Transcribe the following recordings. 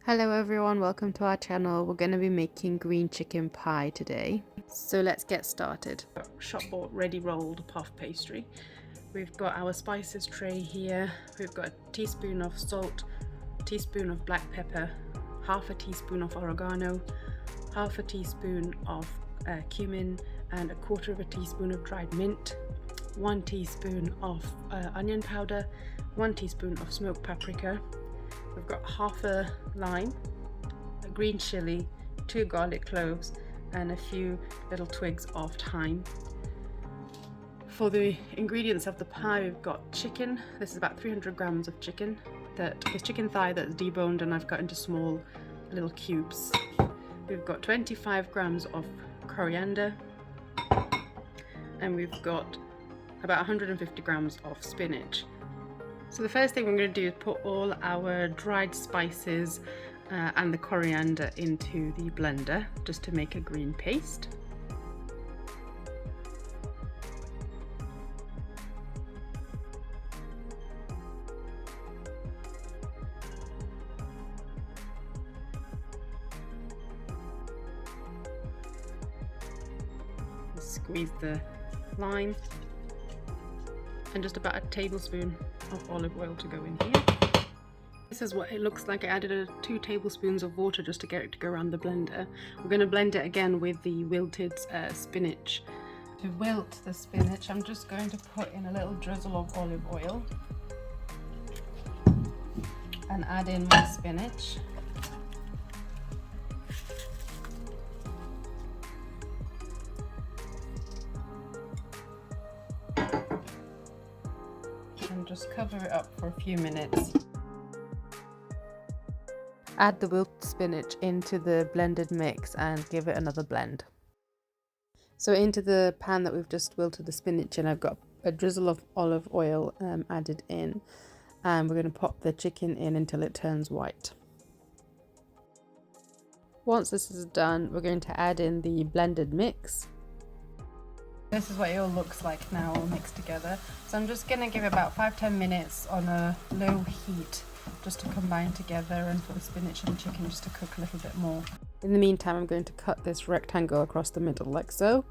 Hello everyone, welcome to our channel. We're going to be making green chicken pie today. So let's get started. Shop bought ready rolled puff pastry. We've got our spices tray here. We've got a teaspoon of salt, a teaspoon of black pepper, half a teaspoon of oregano, half a teaspoon of cumin, and a quarter of a teaspoon of dried mint, 1 teaspoon of onion powder, 1 teaspoon of smoked paprika. We've got half a lime, a green chilli, 2 garlic cloves, and a few little twigs of thyme. For the ingredients of the pie, we've got chicken. This is about 300 grams of chicken. That is chicken thigh that's deboned and I've cut into small little cubes. We've got 25 grams of coriander, and we've got about 150 grams of spinach. So the first thing we're going to do is put all our dried spices and the coriander into the blender just to make a green paste. Squeeze the lime and just about a tablespoon of olive oil to go in here. This is what it looks like. I added 2 tablespoons of water just to get it to go around the blender. We're going to blend it again with the wilted spinach. To wilt the spinach, I'm just going to put in a little drizzle of olive oil and add in my spinach. And just cover it up for a few minutes. Add the wilted spinach into the blended mix and give it another blend. So into the pan that we've just wilted the spinach in, I've got a drizzle of olive oil added in, and we're going to pop the chicken in until it turns white. Once this is done, we're going to add in the blended mix. This is what it all looks like now, all mixed together. So I'm just going to give it about 5-10 minutes on a low heat just to combine together, and for the spinach and chicken just to cook a little bit more. In the meantime, I'm going to cut this rectangle across the middle like so.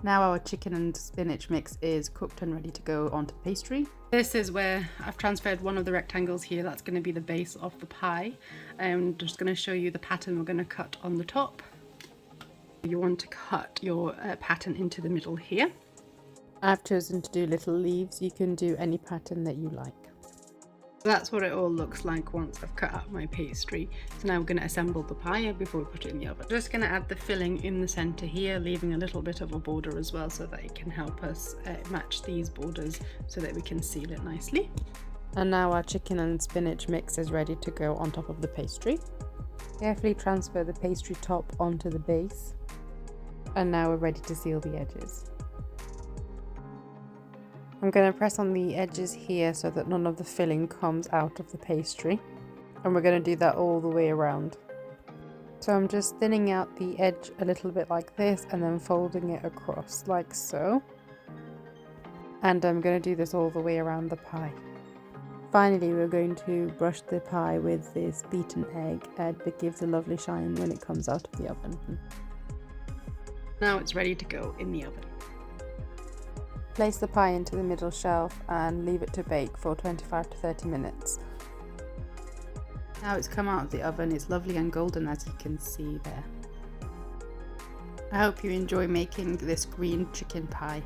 Now our chicken and spinach mix is cooked and ready to go onto the pastry. This is where I've transferred one of the rectangles here. That's going to be the base of the pie. I'm just going to show you the pattern we're going to cut on the top. You want to cut your pattern into the middle here. I've chosen to do little leaves. You can do any pattern that you like. That's what it all looks like once I've cut out my pastry. So now we're going to assemble the pie before we put it in the oven. Just going to add the filling in the center here, leaving a little bit of a border as well so that it can help us match these borders so that we can seal it nicely. And now our chicken and spinach mix is ready to go on top of the pastry. Carefully transfer the pastry top onto the base. And now we're ready to seal the edges. I'm going to press on the edges here so that none of the filling comes out of the pastry. And we're going to do that all the way around. So I'm just thinning out the edge a little bit like this and then folding it across like so. And I'm going to do this all the way around the pie. Finally, we're going to brush the pie with this beaten egg, and it gives a lovely shine when it comes out of the oven. Now it's ready to go in the oven. Place the pie into the middle shelf and leave it to bake for 25 to 30 minutes. Now it's come out of the oven. It's lovely and golden, as you can see there. I hope you enjoy making this green chicken pie.